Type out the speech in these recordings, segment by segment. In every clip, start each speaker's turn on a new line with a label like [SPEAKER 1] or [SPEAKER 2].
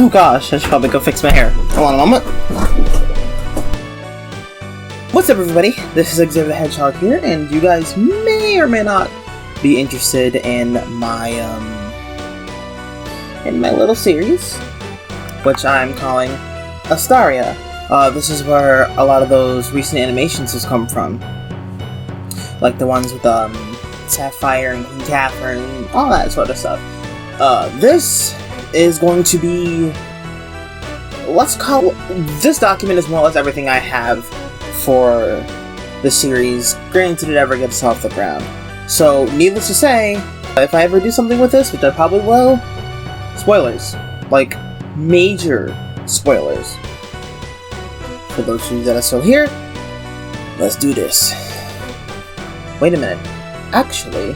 [SPEAKER 1] Oh gosh, I should probably go fix my hair. Hold on a moment. What's up, everybody? This is Xzavyer the Hedgehog here, and you guys may or may not be interested in my little series, which I'm calling Astaria. This is where a lot of those recent animations has come from, like the ones with Sapphire and Catherine, all that sort of stuff. This is going to be, this document is more or less everything I have for the series, granted it ever gets off the ground. So, needless to say, if I ever do something with this, which I probably will, spoilers. Like, major spoilers. For those of you that are still here, let's do this. Wait a minute. Actually,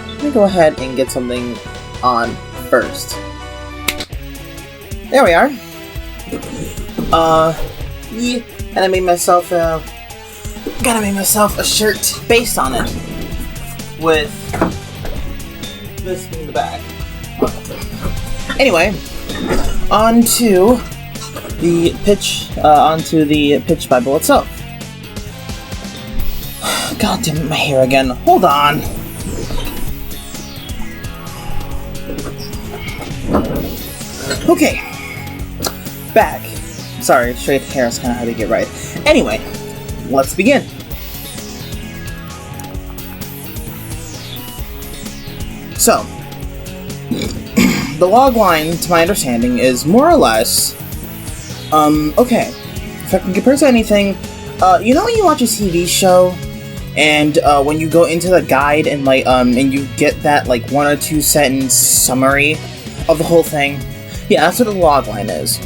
[SPEAKER 1] let me go ahead and get something on first. There we are. Yeah, and I made myself a shirt based on it with this in the back. Anyway, onto the pitch Bible itself. God damn it, my hair again. Hold on. Okay. Back. Sorry, straight hair is kind of hard to get right. Anyway, let's begin. So, the logline, to my understanding, is more or less, okay, if I can compare to anything, you know when you watch a TV show, and, when you go into the guide and, and you get that, 1 or 2 sentence summary of the whole thing? Yeah, that's what the logline is.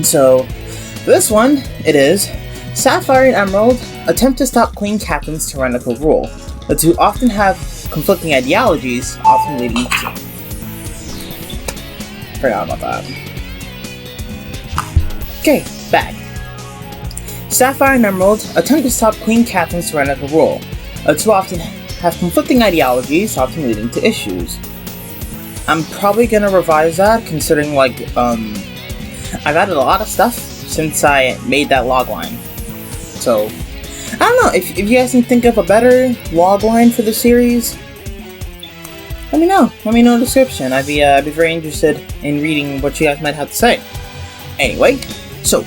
[SPEAKER 1] So, this one, it is, Sapphire and Emerald attempt to stop Queen Catherine's tyrannical rule. The two often have conflicting ideologies, often leading to... Forgot about that. Okay, back. Sapphire and Emerald attempt to stop Queen Catherine's tyrannical rule. The two often have conflicting ideologies, often leading to issues. I'm probably gonna revise that, considering, I've added a lot of stuff since I made that logline. So, I don't know, if you guys can think of a better logline for the series, let me know. Let me know in the description. I'd be very interested in reading what you guys might have to say. Anyway, so,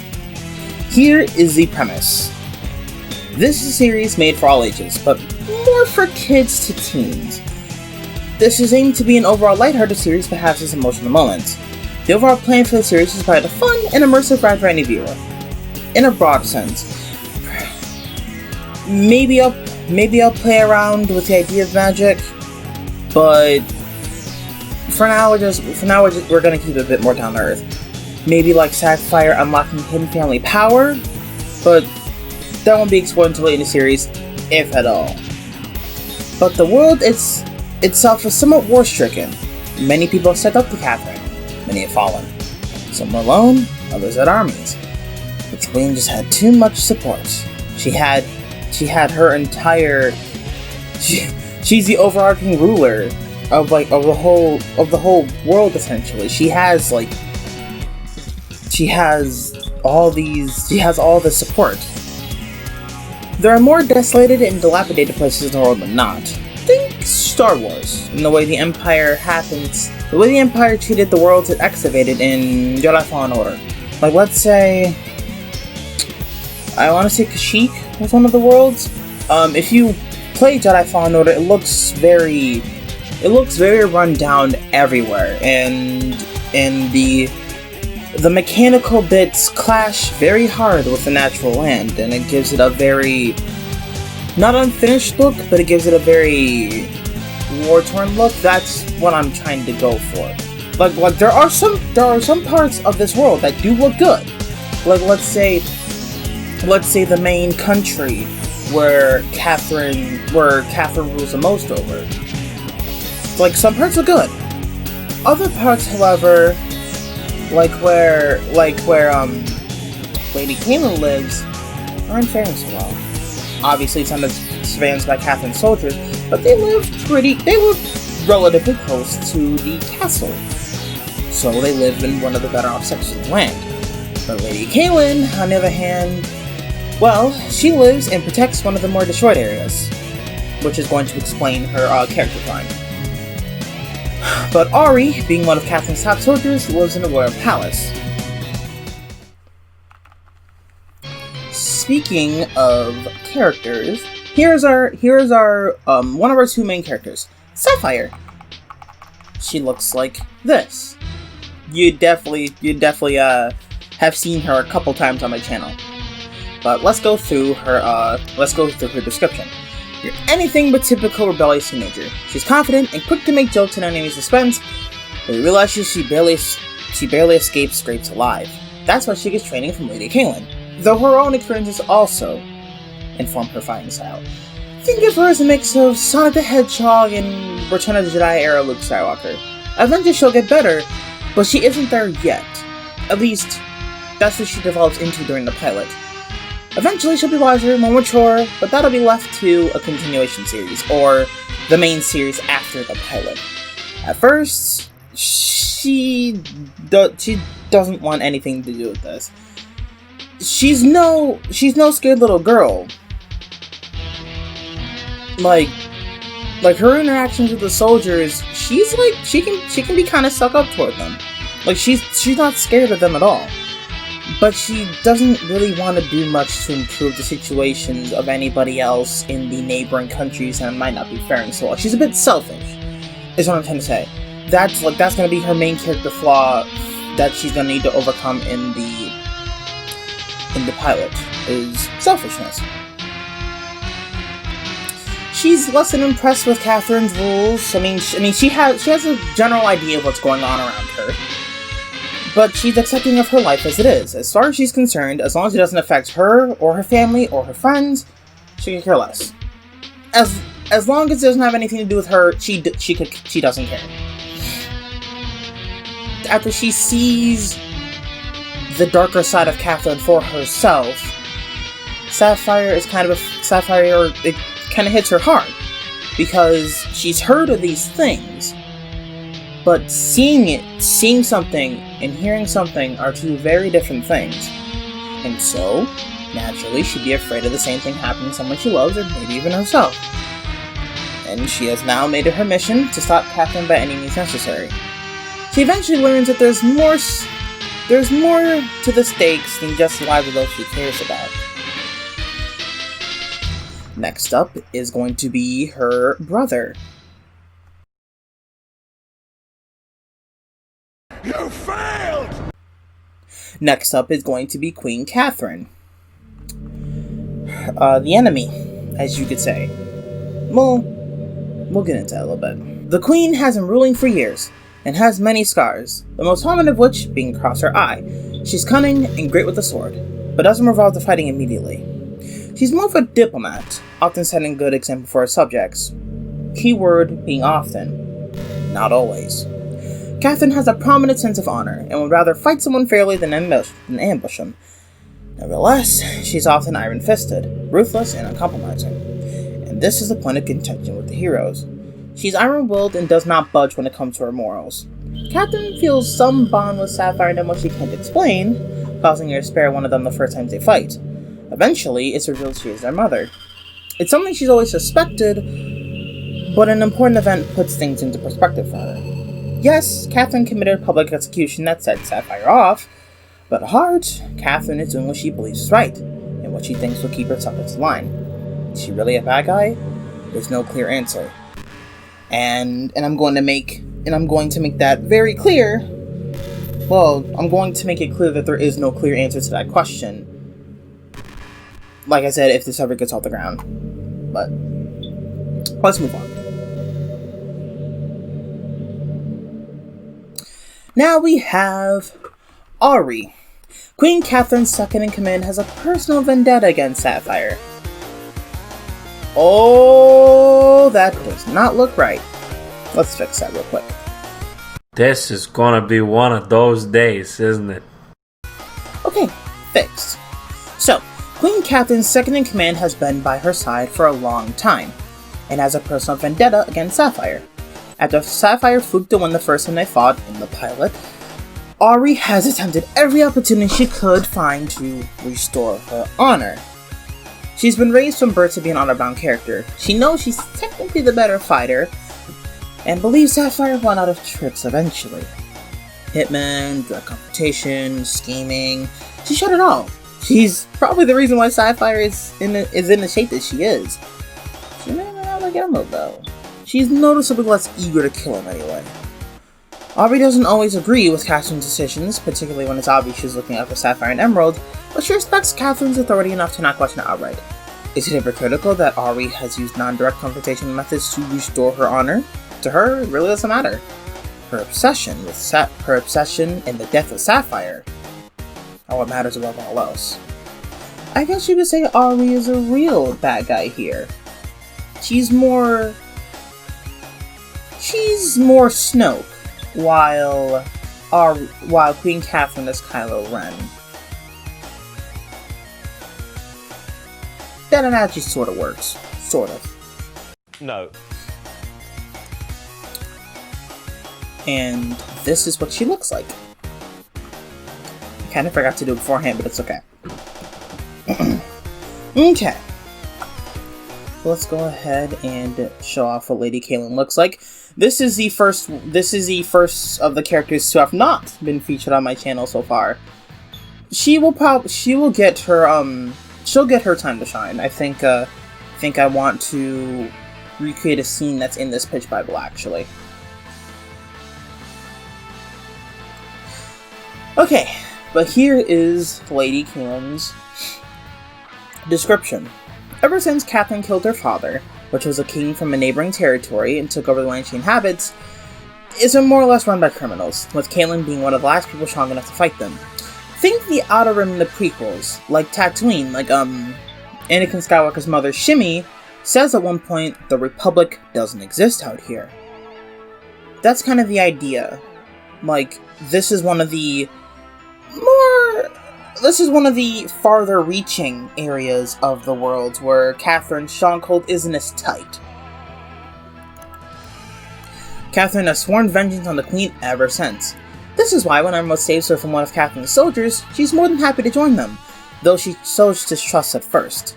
[SPEAKER 1] here is the premise. This is a series made for all ages, but more for kids to teens. This is aimed to be an overall lighthearted series, but has its emotional moments. The overall plan for the series is to provide a fun and immersive ride for any viewer. In a broad sense. Maybe I'll play around with the idea of magic, but for now we're gonna keep it a bit more down to earth. Maybe like Sapphire unlocking hidden family power, but that won't be explored until late in the series, if at all. But the world itself is somewhat war-stricken. Many people have stepped up to Catherine. Many have fallen. Some were alone, others had armies. But the Queen just had too much support. She had her entire... She's the overarching ruler of the whole world, essentially. She has all the support. There are more desolated and dilapidated places in the world than not. Think Star Wars, and the way the Empire treated the worlds it excavated in Jedi Fallen Order. Let's say, I want to say Kashyyyk was one of the worlds. If you play Jedi Fallen Order, it looks very run down everywhere, and the mechanical bits clash very hard with the natural land, and it gives it a very, not unfinished look, but it gives it a very war-torn look. That's what I'm trying to go for. There are some parts of this world that do look good. Let's say the main country where Catherine rules the most over. Some parts look good. Other parts, however, where Lady Kaelin lives, aren't faring so well. Obviously, it's under surveillance by Catherine's soldiers, but they live relatively close to the castle. so they live in one of the better off sections of the land. But Lady Kaelin, on the other hand, well, she lives and protects one of the more destroyed areas, which is going to explain her character line. But Ahri, being one of Katherine's top soldiers, lives in the royal palace. Speaking of characters, here's our one of our two main characters, Sapphire. She looks like this. You definitely have seen her a couple times on my channel. But let's go through her description. You're anything but typical rebellious teenager. She's confident and quick to make jokes at enemies' expense, but you realize she barely escapes scrapes alive. That's why she gets training from Lady Kaelin, though her own experiences also inform her fighting style. Think of her as a mix of Sonic the Hedgehog and Return of the Jedi era Luke Skywalker. Eventually she'll get better, but she isn't there yet. At least, that's what she develops into during the pilot. Eventually she'll be wiser, more mature, but that'll be left to a continuation series, or the main series after the pilot. At first, she doesn't want anything to do with this. She's no scared little girl. Like her interactions with the soldiers, she can be kind of stuck up toward them. Like she's not scared of them at all. But she doesn't really want to do much to improve the situations of anybody else in the neighboring countries and might not be faring so well. She's a bit selfish, is what I'm trying to say. That's gonna be her main character flaw that she's gonna need to overcome in the pilot, is selfishness. She's less than impressed with Katherine's rules. I mean, she has a general idea of what's going on around her. But she's accepting of her life as it is. As far as she's concerned, as long as it doesn't affect her, or her family, or her friends, she could care less. As long as it doesn't have anything to do with her, she doesn't care. After she sees the darker side of Katherine for herself, Sapphire, it kind of hits her hard. Because she's heard of these things, but seeing something and hearing something are two very different things. And so, naturally, she'd be afraid of the same thing happening to someone she loves, or maybe even herself. And she has now made it her mission to stop Katherine by any means necessary. She eventually learns that there's more to the stakes than just the lives of those she cares about. Next up is going to be her brother.
[SPEAKER 2] You failed!
[SPEAKER 1] Next up is going to be Queen Katherine. The enemy, as you could say. We'll get into that a little bit. The Queen has been ruling for years, and has many scars, the most common of which being across her eye. She's cunning and great with the sword, but doesn't revolve to fighting immediately. She's more of a diplomat, often setting a good example for her subjects. Keyword being often, not always. Katherine has a prominent sense of honor, and would rather fight someone fairly than ambush him. Nevertheless, she's often iron-fisted, ruthless, and uncompromising. And this is the point of contention with the heroes. She's iron-willed and does not budge when it comes to her morals. Katherine feels some bond with Sapphire and Emerald she can't explain, causing her to spare one of them the first time they fight. Eventually, it's revealed she is their mother. It's something she's always suspected, but an important event puts things into perspective for her. Yes, Katherine committed a public execution that set Sapphire off, but at heart, Katherine is doing what she believes is right, and what she thinks will keep her subjects in line. Is she really a bad guy? There's no clear answer. And I'm going to make that very clear. Well, I'm going to make it clear that there is no clear answer to that question. Like I said, if this ever gets off the ground. But let's move on. Now we have Ahri. Queen Katherine's second-in-command has a personal vendetta against Sapphire. Oh, that does not look right. Let's fix that real quick.
[SPEAKER 3] This is gonna be one of those days, isn't it?
[SPEAKER 1] Okay, fixed. So, Queen Katherine's second-in-command has been by her side for a long time, and has a personal vendetta against Sapphire. After Sapphire fluked to win the first time they fought in the pilot, Ahri has attempted every opportunity she could find to restore her honor. She's been raised from birth to be an honor-bound character. She knows she's technically the better fighter, and believes Sapphire will run out of tricks eventually. Hitman, direct confrontation, scheming, she's tried it all. She's probably the reason why Sapphire is in the shape that she is. She may not like Emerald though. She's noticeably less eager to kill him anyway. Ahri doesn't always agree with Katherine's decisions, particularly when it's obvious she's looking out for Sapphire and Emerald, but she respects Katherine's authority enough to not question it outright. Is it hypocritical that Ahri has used non-direct confrontation methods to restore her honor? To her, it really doesn't matter. Her obsession in the death of Sapphire are what matters above all else. I guess you could say Ahri is a real bad guy here. She's more Snoke, while Queen Katherine is Kylo Ren. That analogy sort of works. Sort of.
[SPEAKER 2] No.
[SPEAKER 1] And this is what she looks like. I kind of forgot to do it beforehand, but it's okay. Okay. So let's go ahead and show off what Lady Kaelin looks like. This is the first of the characters to have not been featured on my channel so far. She'll get her time to shine. I think I want to recreate a scene that's in this pitch Bible actually. Okay, but here is Lady Kaelin's description. Ever since Katherine killed her father, which was a king from a neighboring territory, and took over the land she inhabits, is more or less run by criminals, with Kaelin being one of the last people strong enough to fight them. Think the Outer Rim in the prequels, like Tatooine, like Anakin Skywalker's mother Shmi says at one point, the Republic doesn't exist out here. That's kind of the idea. Like, this is one of the farther reaching areas of the world where Katherine's stronghold isn't as tight. Katherine has sworn vengeance on the Queen ever since. This is why when Emerald saves her from one of Katherine's soldiers, she's more than happy to join them, though she shows distrust at first.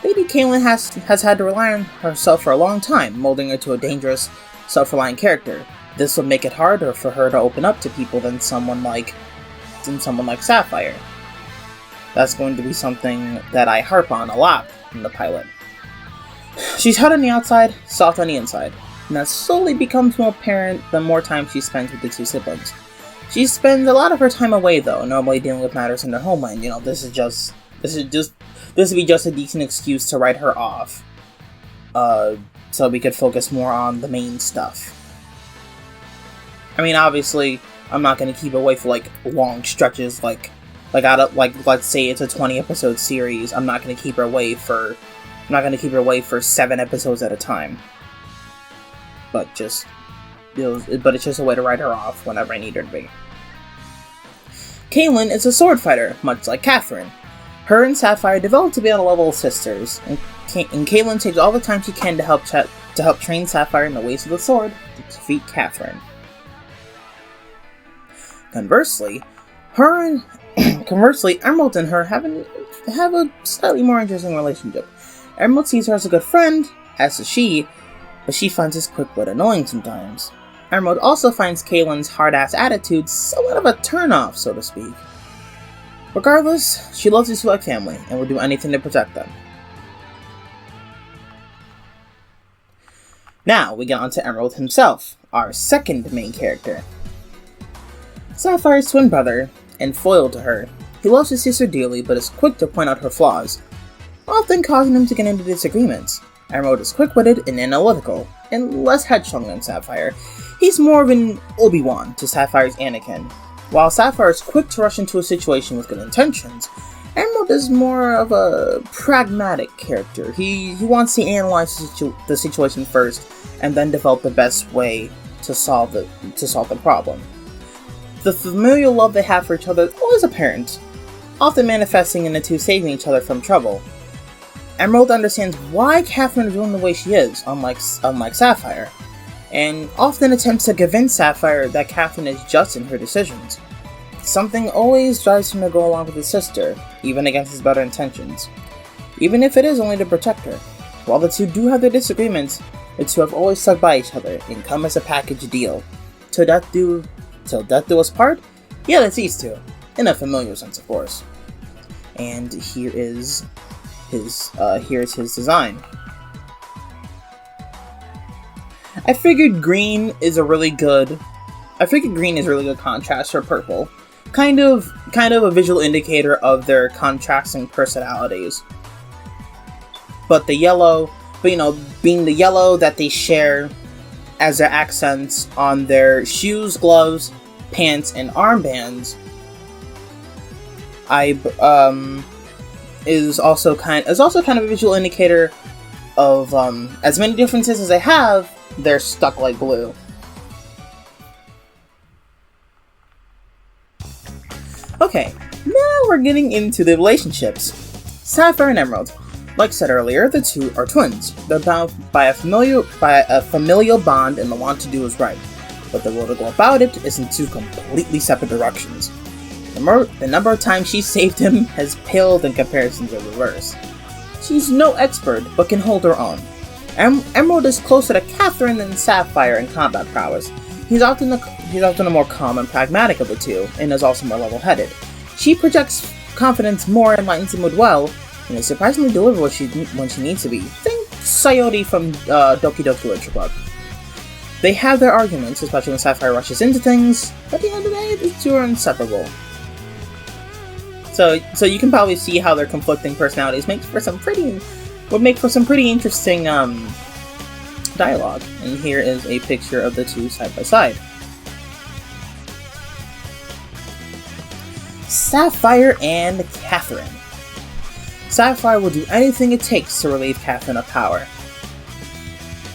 [SPEAKER 1] Lady Kaelin has had to rely on herself for a long time, molding her to a dangerous, self-reliant character. This will make it harder for her to open up to people than someone like Sapphire. That's going to be something that I harp on a lot in the pilot. She's hard on the outside, soft on the inside, and that slowly becomes more apparent the more time she spends with the two siblings. She spends a lot of her time away though, normally dealing with matters in her homeland. You know, this would be just a decent excuse to write her off, so we could focus more on the main stuff. I mean, obviously, I'm not going to keep her away for like long stretches, let's say it's a 20 episode series. I'm not going to keep her away for 7 episodes at a time. But it's just a way to write her off whenever I need her to be. Kaelin is a sword fighter, much like Katherine. Her and Sapphire develop to be on a level of sisters, and Kaelin takes all the time she can to help train Sapphire in the ways of the sword to defeat Katherine. Conversely, Emerald and her have a slightly more interesting relationship. Emerald sees her as a good friend, as does she, but she finds this quick-wit annoying sometimes. Emerald also finds Kaelin's hard-ass attitude somewhat of a turn-off, so to speak. Regardless, she loves these two like family, and will do anything to protect them. Now, we get on to Emerald himself, our second main character. Sapphire's twin brother, and foil to her, he loves his sister dearly but is quick to point out her flaws, often causing them to get into disagreements. Emerald is quick-witted and analytical, and less headstrong than Sapphire. He's more of an Obi-Wan to Sapphire's Anakin. While Sapphire is quick to rush into a situation with good intentions, Emerald is more of a pragmatic character. He wants to analyze the situation first, and then develop the best way to solve the problem. The familial love they have for each other is always apparent, often manifesting in the two saving each other from trouble. Emerald understands why Katherine is doing the way she is, unlike Sapphire, and often attempts to convince Sapphire that Katherine is just in her decisions. something always drives him to go along with his sister, even against his better intentions. Even if it is only to protect her. While the two do have their disagreements, the two have always stuck by each other and come as a package deal. Till death do us part? Yeah, that's these two. In a familiar sense, of course. And here is his design. I figured green is really good contrast for purple. Kind of a visual indicator of their contrasting personalities. But being the yellow that they share as their accents on their shoes, gloves, pants, and armbands, is also kind of a visual indicator of as many differences as they have, they're stuck like glue. Okay, now we're getting into the relationships. Sapphire and Emerald. Like said earlier, the two are twins. They're bound by a familial bond, and the want to do is right. But the way to go about it is in two completely separate directions. The number of times she saved him has paled in comparison to the reverse. She's no expert, but can hold her own. Emerald is closer to Katherine and Sapphire in combat prowess. He's often the more calm and pragmatic of the two, and is also more level-headed. She projects confidence more and lightens the mood well, and is surprisingly deliberate when she needs to be. Think Sayori from Doki Doki Literature Club. They have their arguments, especially when Sapphire rushes into things, but at the end of the day, the two are inseparable. So you can probably see how their conflicting personalities would make for some pretty interesting dialogue. And here is a picture of the two side by side. Sapphire and Catherine. Sapphire will do anything it takes to relieve Katherine of power.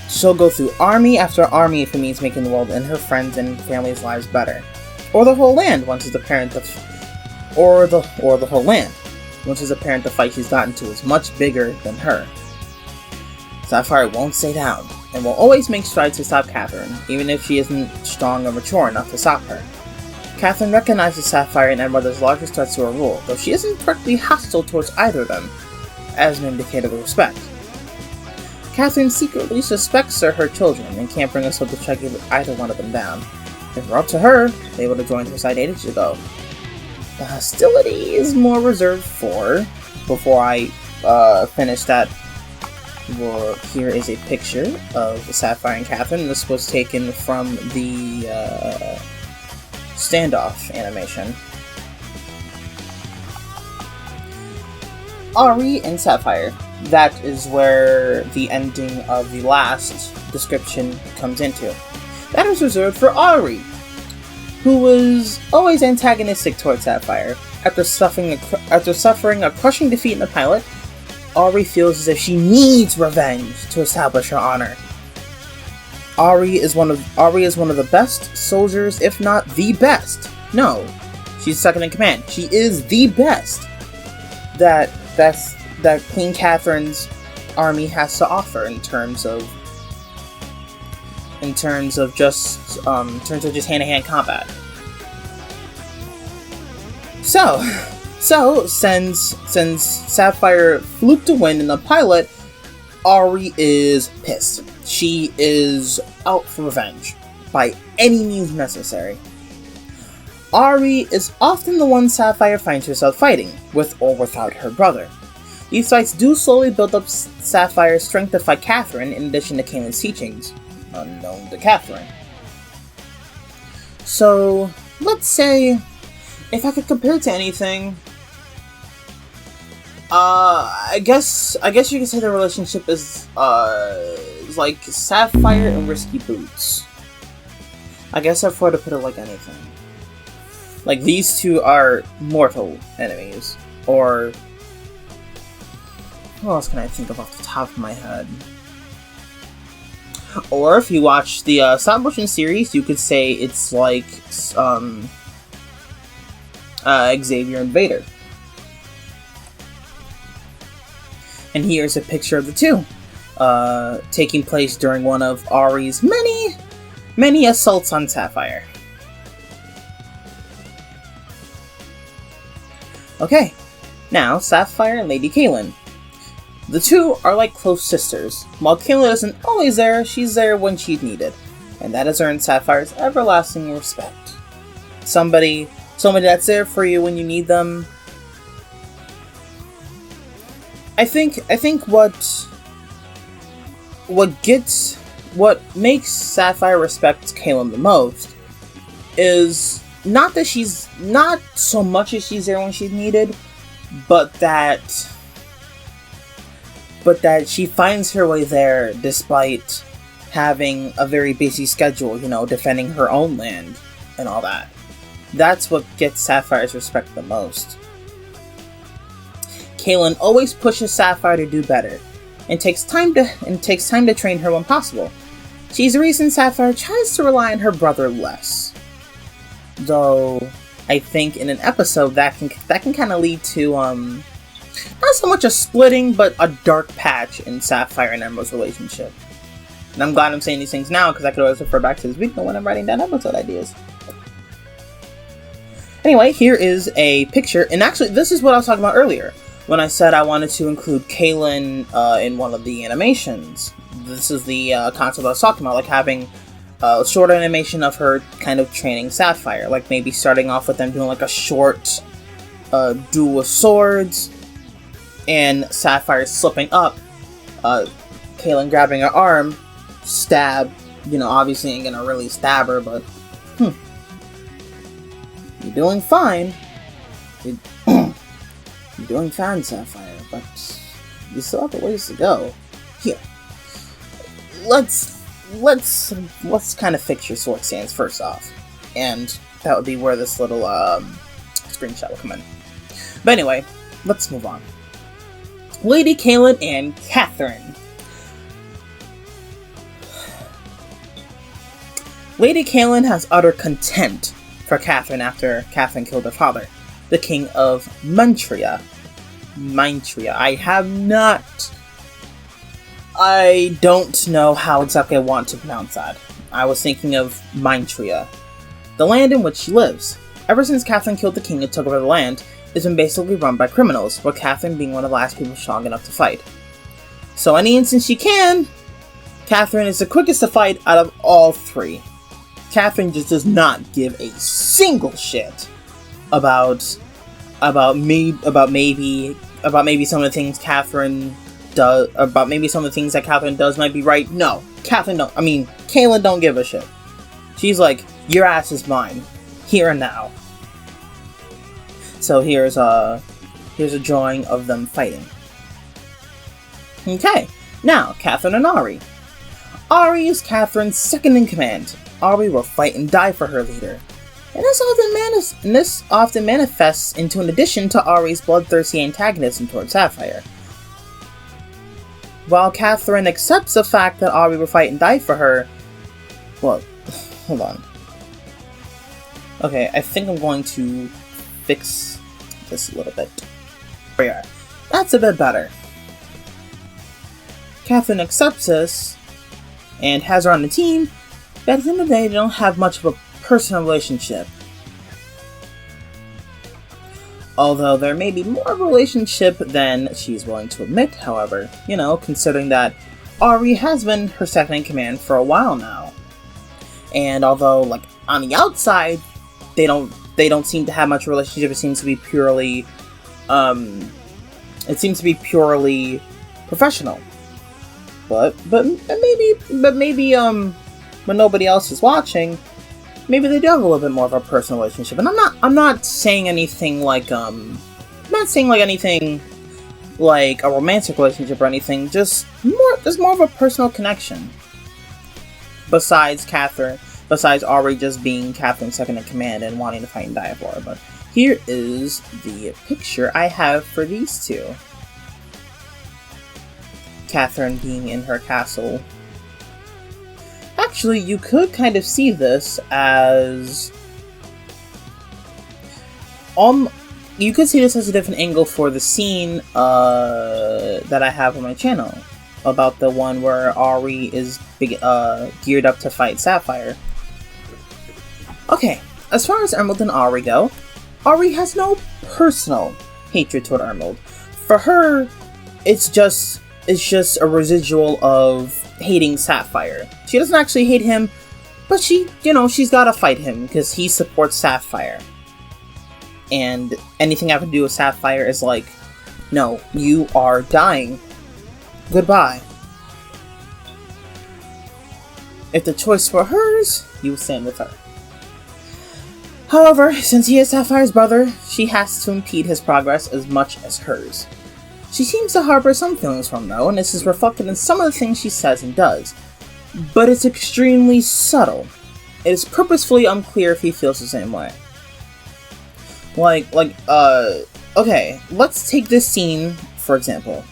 [SPEAKER 1] She'll go through army after army if it means making the world and her friends' and family's lives better, or the whole land once it's apparent the fight she's gotten to is much bigger than her. Sapphire won't stay down, and will always make strides to stop Katherine, even if she isn't strong or mature enough to stop her. Katherine recognizes Sapphire and Emerald as largest threats to her rule, though she isn't directly hostile towards either of them, as an indicator of respect. Katherine secretly suspects they're her children, and can't bring herself to track either one of them down. If it were up to her, they would have joined her side ages ago. The hostility is more reserved for, before I finish that, well, here is a picture of Sapphire and Catherine. This was taken from the standoff animation. Ahri and Sapphire. That is where the ending of the last description comes into. That is reserved for Ahri, who was always antagonistic towards Sapphire. After suffering a crushing defeat in the pilot, Ahri feels as if she needs revenge to establish her honor. Ahri is one of the best soldiers, if not the best. No, she's second in command. She is the best that Queen Catherine's army has to offer in terms of just hand-to-hand combat. So since Sapphire fluked a win in the pilot, Ahri is pissed. She is out for revenge, by any means necessary. Ahri is often the one Sapphire finds herself fighting, with or without her brother. These fights do slowly build up Sapphire's strength to fight Katherine, in addition to Kaelin's teachings, unknown to Katherine. So, let's say, if I could compare it to anything, I guess you could say the relationship is like Sapphire and Risky Boots. I guess if I were to put it like anything. Like, these two are mortal enemies. Or, what else can I think of off the top of my head? Or, if you watch the stop motion series, you could say it's like Xzavyer and Vader. And here's a picture of the two, taking place during one of Ahri's many assaults on Sapphire. Okay, now Sapphire and Lady Kaelin. The two are like close sisters. While Kaelin isn't always there, she's there when she's needed, and that has earned Sapphire's everlasting respect. Somebody that's there for you when you need them. I think what makes Sapphire respect Kaelin the most is not so much as she's there when she's needed, but that she finds her way there despite having a very busy schedule, defending her own land and all that. That's what gets Sapphire's respect the most. Kaelin always pushes Sapphire to do better, and takes time to train her when possible. She's the reason Sapphire tries to rely on her brother less. Though, I think in an episode that can kind of lead to, not so much a splitting, but a dark patch in Sapphire and Emerald's relationship. And I'm glad I'm saying these things now, because I could always refer back to this video when I'm writing down episode ideas. Anyway, here is a picture, and actually, this is what I was talking about earlier, when I said I wanted to include Kaelin in one of the animations. This is the concept I was talking about, like having a short animation of her kind of training Sapphire, like maybe starting off with them doing like a short duel with swords, and Sapphire slipping up, Kaelin grabbing her arm, stab, obviously ain't gonna really stab her, but, you're doing fine. You're doing fine, Sapphire, but you still have a ways to go. Here, let's kind of fix your sword stance first off, and that would be where this little screenshot will come in. But anyway, let's move on. Lady Kaelin and Katherine. Lady Kaelin has utter contempt for Katherine after Katherine killed her father, the king of Mantria. I don't know how exactly I want to pronounce that. I was thinking of Mantria, the land in which she lives. Ever since Katherine killed the king and took over the land, it's been basically run by criminals, with Katherine being one of the last people strong enough to fight. So any instant she can, Katherine is the quickest to fight out of all three. Katherine just does not give a single shit about maybe some of the things Katherine does, about maybe some of the things that Katherine does might be right. No, Kaelin don't give a shit. She's like, your ass is mine, here and now. So here's a drawing of them fighting. Okay, now Katherine and Ahri. Ahri is Katherine's second in command. Ahri will fight and die for her leader. And this often manifests into an addition to Ahri's bloodthirsty antagonism towards Sapphire. While Katherine accepts the fact that Ahri will fight and die for her... Well, hold on. Okay, I think I'm going to fix this a little bit. There we are. That's a bit better. Katherine accepts this and has her on the team, but at the end of the day, they don't have much of a personal relationship. Although there may be more of a relationship than she's willing to admit, however, considering that Ahri has been her second in command for a while now. And although, like, on the outside, they don't seem to have much relationship, it seems to be purely professional. But maybe when nobody else is watching, maybe they do have a little bit more of a personal relationship. And I'm not saying anything like anything like a romantic relationship or anything, just more of a personal connection. Besides Ahri just being Katherine's second in command and wanting to fight and die for her. But here is the picture I have for these two. Katherine being in her castle. Actually, you could kind of see this as... you could see this as a different angle for the scene that I have on my channel. About the one where Ahri is geared up to fight Sapphire. Okay, as far as Emerald and Ahri go, Ahri has no personal hatred toward Emerald. For her, it's just a residual of hating Sapphire. She doesn't actually hate him, but she's gotta fight him because he supports Sapphire. And anything having to do with Sapphire is like, no, you are dying. Goodbye. If the choice were hers, you would stand with her. However, since he is Sapphire's brother, she has to impede his progress as much as hers. She seems to harbor some feelings for him though, and this is reflected in some of the things she says and does. But it's extremely subtle. It is purposefully unclear if he feels the same way. Okay, let's take this scene, for example.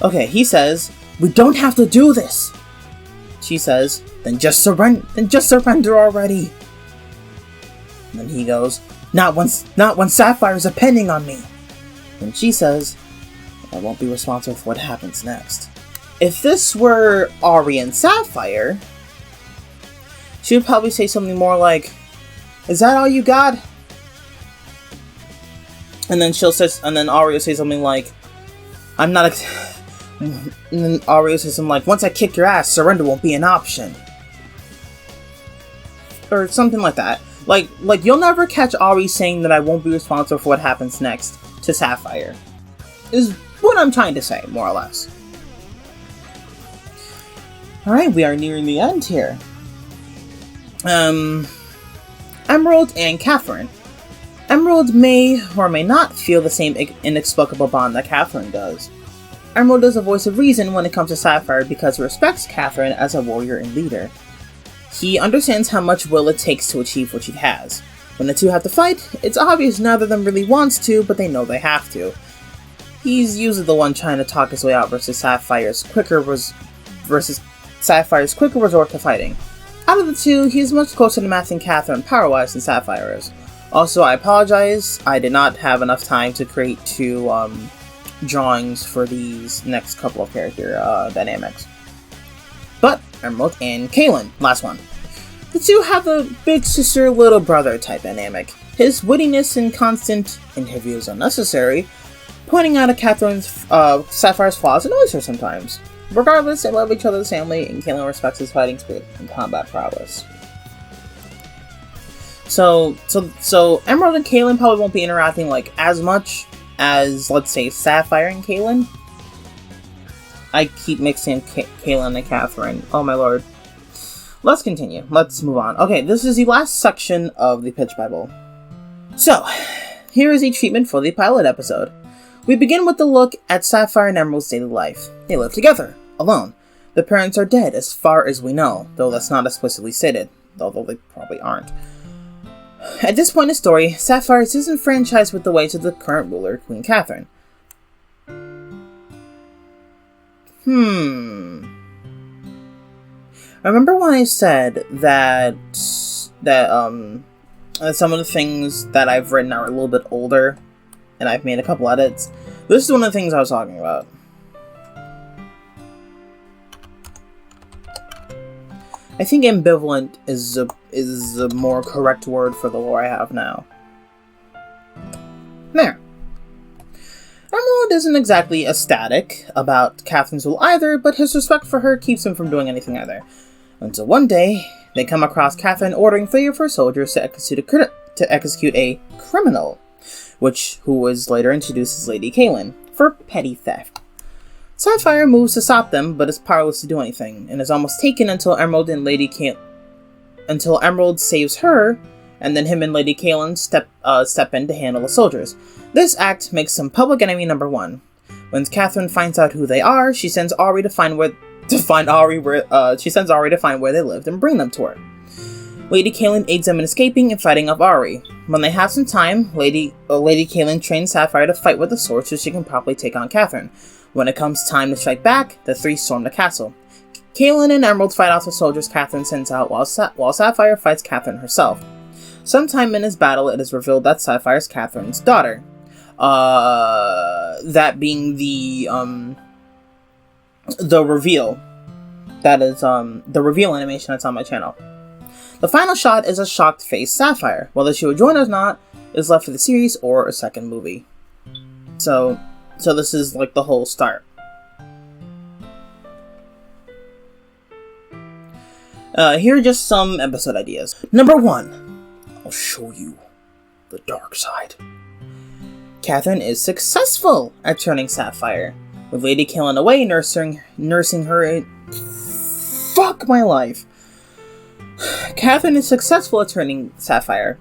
[SPEAKER 1] Okay, he says, "We don't have to do this." She says, Then just surrender already." And then he goes, Not when Sapphire's depending on me." And she says, "I won't be responsible for what happens next." If this were Ahri and Sapphire, she would probably say something more like, "Is that all you got?" And then Ahri will say something like, "I'm not." And then Ahri will say something like, "Once I kick your ass, surrender won't be an option," or something like that. Like you'll never catch Ahri saying that I won't be responsible for what happens next to Sapphire. Is what I'm trying to say, more or less. Alright, we are nearing the end here. Emerald and Katherine. Emerald may or may not feel the same inexplicable bond that Katherine does. Emerald is a voice of reason when it comes to Sapphire because he respects Katherine as a warrior and leader. He understands how much will it takes to achieve what she has. When the two have to fight, it's obvious neither of them really wants to, but they know they have to. He's usually the one trying to talk his way out versus Sapphire's quicker resort to fighting. Out of the two, he is much closer to matching Katherine power-wise than Sapphire is. Also, I apologize, I did not have enough time to create two drawings for these next couple of character dynamics. But Emerald and Kaelin, last one. The two have a big sister, little brother type dynamic. His wittiness and constant interviews unnecessary, pointing out Sapphire's flaws annoys her sometimes. Regardless, they love each other as family, and Kaelin respects his fighting spirit and combat prowess. So Emerald and Kaelin probably won't be interacting like as much as, let's say, Sapphire and Kaelin. I keep mixing Kaelin and Katherine. Oh my lord. Let's continue. Let's move on. Okay, this is the last section of the pitch Bible. So, here is a treatment for the pilot episode. We begin with a look at Sapphire and Emerald's daily life. They live together, alone. The parents are dead as far as we know, though that's not explicitly stated, although they probably aren't. At this point in the story, Sapphire is disenfranchised with the ways of the current ruler, Queen Katherine. Remember when I said that some of the things that I've written are a little bit older, and I've made a couple edits? This is one of the things I was talking about. I think ambivalent is a more correct word for the lore I have now. There. Emerald isn't exactly ecstatic about Katherine's will either, but his respect for her keeps him from doing anything either. Until one day, they come across Katherine ordering 3 of her soldiers to execute a criminal, who was later introduced as Lady Kaelin, for petty theft. Sapphire moves to stop them, but is powerless to do anything, and is almost taken until Emerald saves her, and then him and Lady Kaelin step in to handle the soldiers. This act makes them public enemy number 1. When Katherine finds out who they are, she sends Ahri to find where they lived and bring them to her. Lady Kaelin aids them in escaping and fighting off Ahri. When they have some time, Lady Kaelin trains Sapphire to fight with the sword so she can properly take on Katherine. When it comes time to strike back, the 3 storm the castle. Kaelin and Emerald fight off the soldiers Katherine sends out while Sapphire fights Katherine herself. Sometime in this battle, it is revealed that Sapphire is Katherine's daughter. That being the reveal. That is, the reveal animation that's on my channel. The final shot is a shocked-faced Sapphire. Whether she will join or not is left for the series or a second movie. So this is like the whole start. Here are just some episode ideas. Number 1. I'll show you the dark side. Katherine is successful at turning Sapphire, with Lady Kaelin away nursing her. Fuck my life. Katherine is successful at turning Sapphire.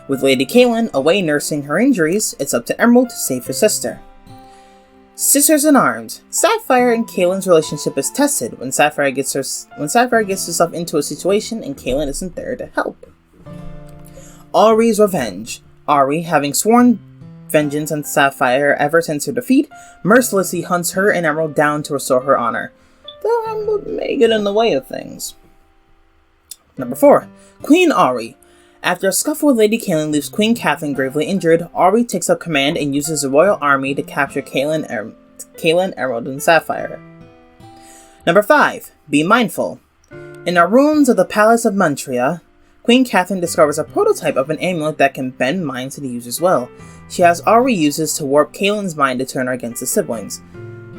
[SPEAKER 1] With Lady Kaelin away nursing her injuries, it's up to Emerald to save her sister. Sisters in Arms. Sapphire and Kaelin's relationship is tested when Sapphire gets herself into a situation and Kaelin isn't there to help. Ahri's Revenge. Ahri, having sworn vengeance on Sapphire ever since her defeat, mercilessly hunts her and Emerald down to restore her honor, though Emerald may get in the way of things. Number 4. Queen Ahri. After a scuffle with Lady Kaelin leaves Queen Katherine gravely injured, Ahri takes up command and uses the royal army to capture Kaelin, Emerald, and Sapphire. Number 5. Be Mindful. In the ruins of the Palace of Mantria, Queen Katherine discovers a prototype of an amulet that can bend minds to the user's will. She has Ahri uses to warp Kaelin's mind to turn her against the siblings.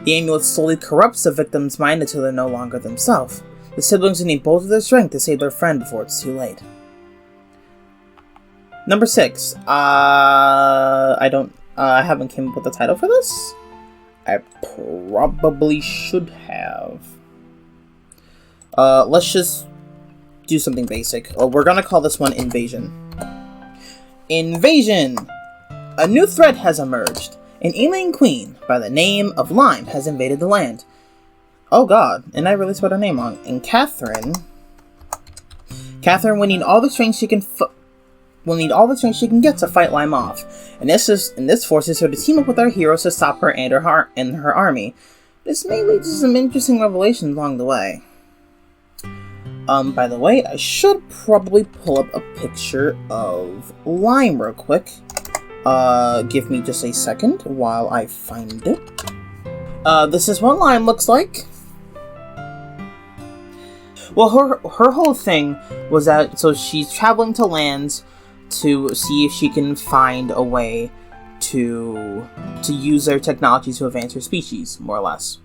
[SPEAKER 1] The amulet slowly corrupts the victim's mind until they're no longer themselves. The siblings need both of their strength to save their friend before it's too late. Number 6. I haven't came up with a title for this. I probably should have. Let's just do something basic. We're gonna call this one Invasion. Invasion! A new threat has emerged. An alien queen by the name of Lime has invaded the land. Oh god, and I really spelled her name wrong. And Katherine will need all the strength she can get to fight Lime off. And this forces her to team up with our heroes to stop her and her army. This may lead to some interesting revelations along the way. By the way, I should probably pull up a picture of Lime real quick. Give me just a second while I find it. This is what Lime looks like. Well, her whole thing was that, so she's traveling to lands to see if she can find a way to use their technology to advance her species, more or less.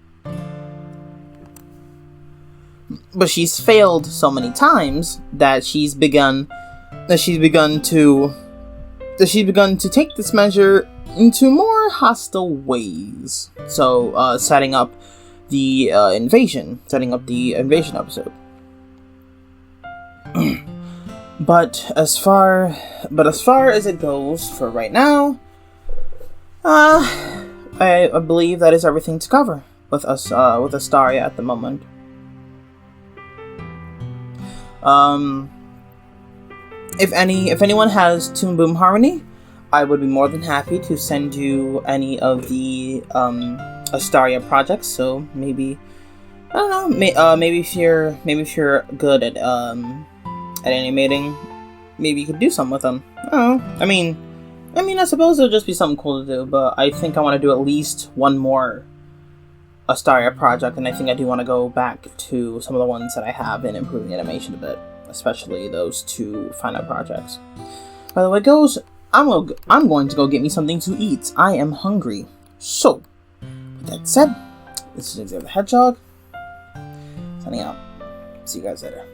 [SPEAKER 1] But she's failed so many times that she's begun to take this measure into more hostile ways. So, setting up the invasion episode. But as far as it goes for right now, I believe that is everything to cover with us with Astaria at the moment. If anyone has Toon Boom Harmony, I would be more than happy to send you any of the Astaria projects. So maybe, I don't know, maybe if you're good at animating, maybe you could do something with them. I don't know. I mean, I suppose it'll just be something cool to do. But I think I want to do at least one more Astaria project, and I think I do want to go back to some of the ones that I have and improve the animation a bit, especially those two final projects. By the way, goes, I'm going to go get me something to eat. I am hungry. So, with that said, this is XTHHedgehog, signing out. See you guys later.